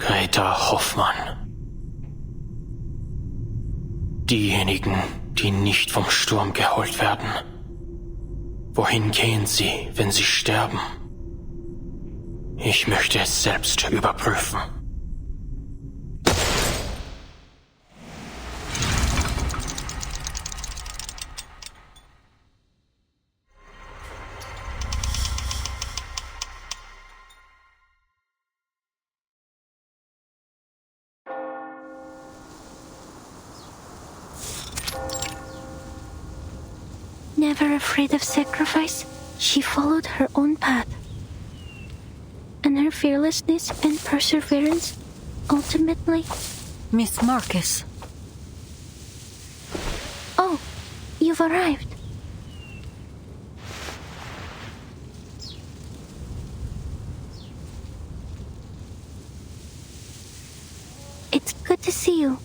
Greta Hoffmann. Diejenigen, die nicht vom Sturm geholt werden. Wohin gehen sie, wenn sie sterben? Ich möchte es selbst überprüfen. Never afraid of sacrifice, she followed her own path. And her fearlessness and perseverance ultimately... Miss Marcus. Oh, you've arrived. It's good to see you,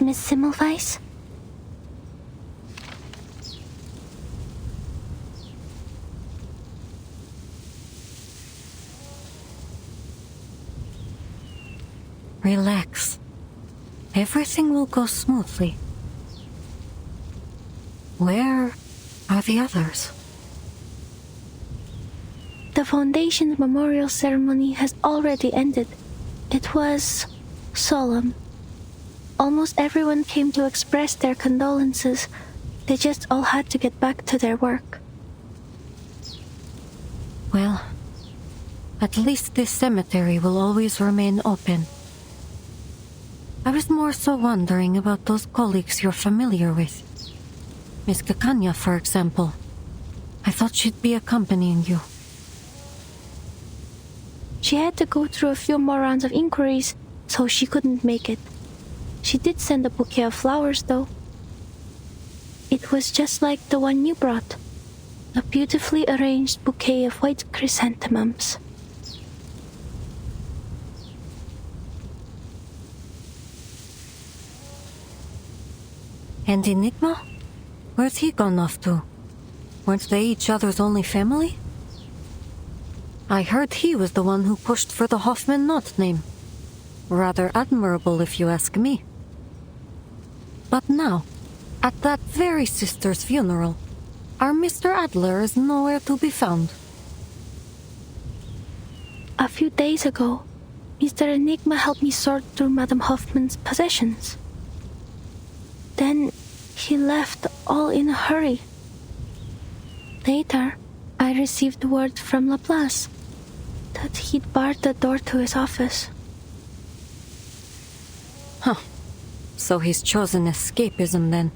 Miss Semmelweis. Relax. Everything will go smoothly. Where are the others? The Foundation's memorial ceremony has already ended. It was solemn. Almost everyone came to express their condolences. They just all had to get back to their work. Well, at least this cemetery will always remain open. I was more so wondering about those colleagues you're familiar with. Miss Kakanya, for example. I thought she'd be accompanying you. She had to go through a few more rounds of inquiries, so she couldn't make it. She did send a bouquet of flowers, though. It was just like the one you brought. A beautifully arranged bouquet of white chrysanthemums. And Enigma? Where's he gone off to? Weren't they each other's only family? I heard he was the one who pushed for the Hoffman Knot name. Rather admirable, if you ask me. But now, at that very sister's funeral, our Mr. Adler is nowhere to be found. A few days ago, Mr. Enigma helped me sort through Madame Hoffman's possessions. Then he left all in a hurry. Later, I received word from Laplace that he'd barred the door to his office. Huh. So he's chosen escapism then.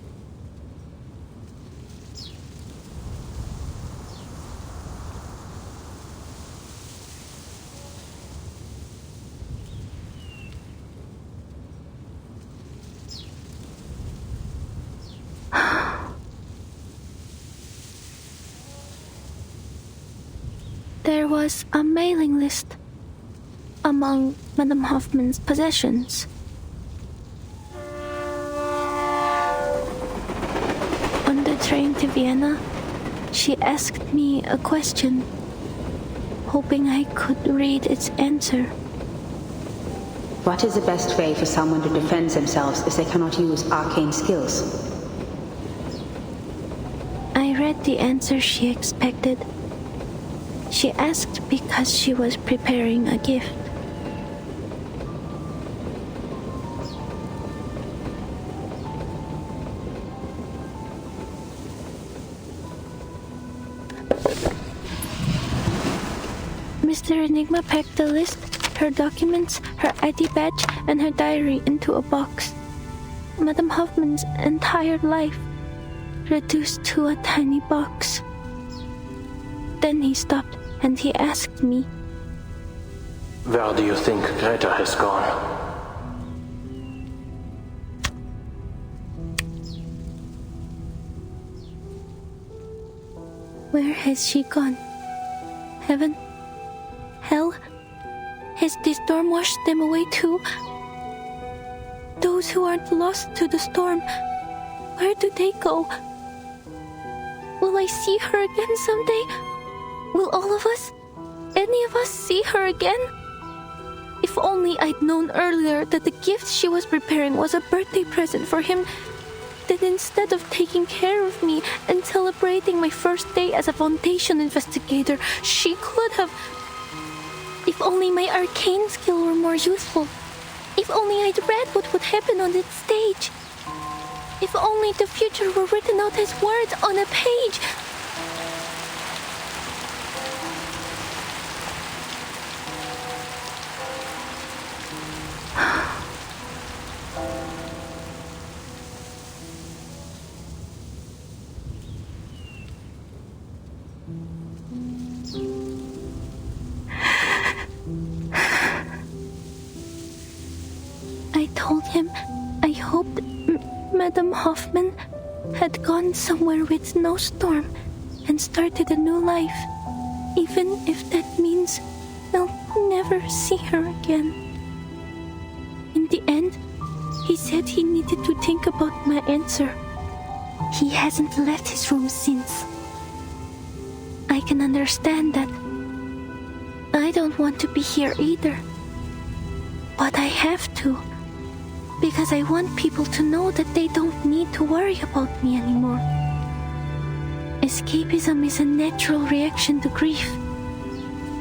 There was a mailing list among Madame Hoffman's possessions. On the train to Vienna, she asked me a question, hoping I could read its answer. What is the best way for someone to defend themselves if they cannot use arcane skills? I read the answer she expected. She asked because she was preparing a gift. Mr. Enigma packed the list, her documents, her ID badge, and her diary into a box. Madame Hoffman's entire life reduced to a tiny box. Then he stopped and he asked me, Where do you think Greta has gone? Where has she gone? Heaven? Hell? Has the storm washed them away too? Those who aren't lost to the storm, where do they go? Will I see her again someday? Will all of us, any of us, see her again? If only I'd known earlier that the gift she was preparing was a birthday present for him, that instead of taking care of me and celebrating my first day as a Foundation investigator, she could have... If only my arcane skill were more useful. If only I'd read what would happen on that stage. If only the future were written out as words on a page. I told him I hoped Madame Hoffman had gone somewhere with no storm and started a new life, even if that means I'll never see her again. In the end, he said he needed to think about my answer. He hasn't left his room since. I can understand that. I don't want to be here either. But I have to. Because I want people to know that they don't need to worry about me anymore. Escapism is a natural reaction to grief.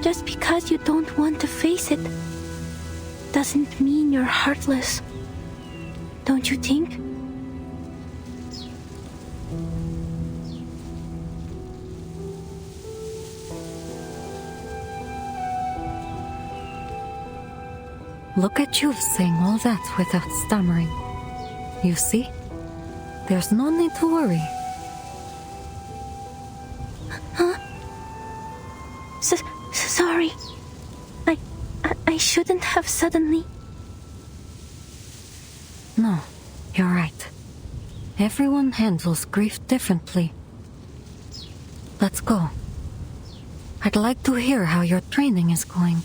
Just because you don't want to face it doesn't mean you're heartless. Don't you think? Look at you saying all that without stammering. You see? There's no need to worry. Huh? Sorry. I shouldn't have suddenly... No, you're right. Everyone handles grief differently. Let's go. I'd like to hear how your training is going.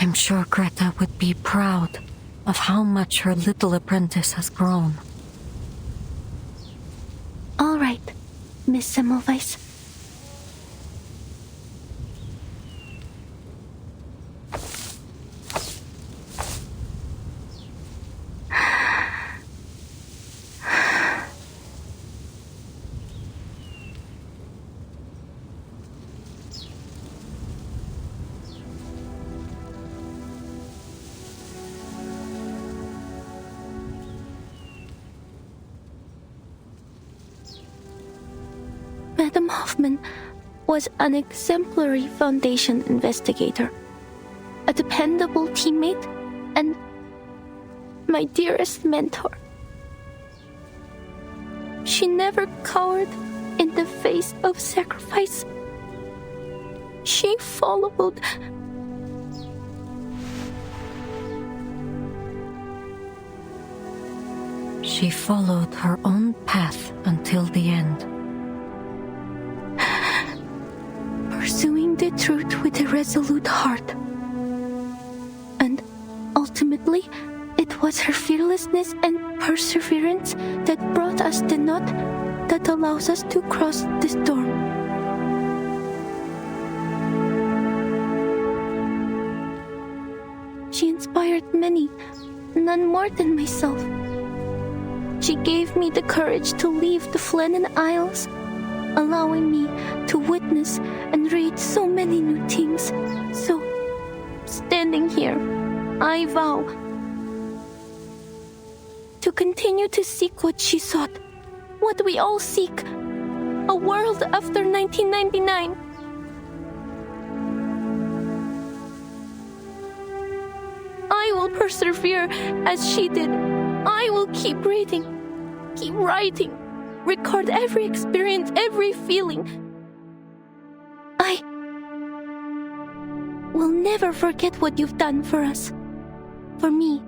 I'm sure Greta would be proud of how much her little apprentice has grown. All right, Miss Semmelweis. Madame Hoffman was an exemplary Foundation investigator, a dependable teammate, and my dearest mentor. She never cowered in the face of sacrifice. She followed. She followed her own path until the end. Pursuing the truth with a resolute heart. And ultimately, it was her fearlessness and perseverance that brought us the knot that allows us to cross the storm. She inspired many, none more than myself. She gave me the courage to leave the Flennon Isles, allowing me to witness and read so many new things. So, standing here, I vow to continue to seek what she sought, what we all seek, a world after 1999. I will persevere as she did. I will keep reading, keep writing, record every experience, every feeling. I will never forget what you've done for us, for me,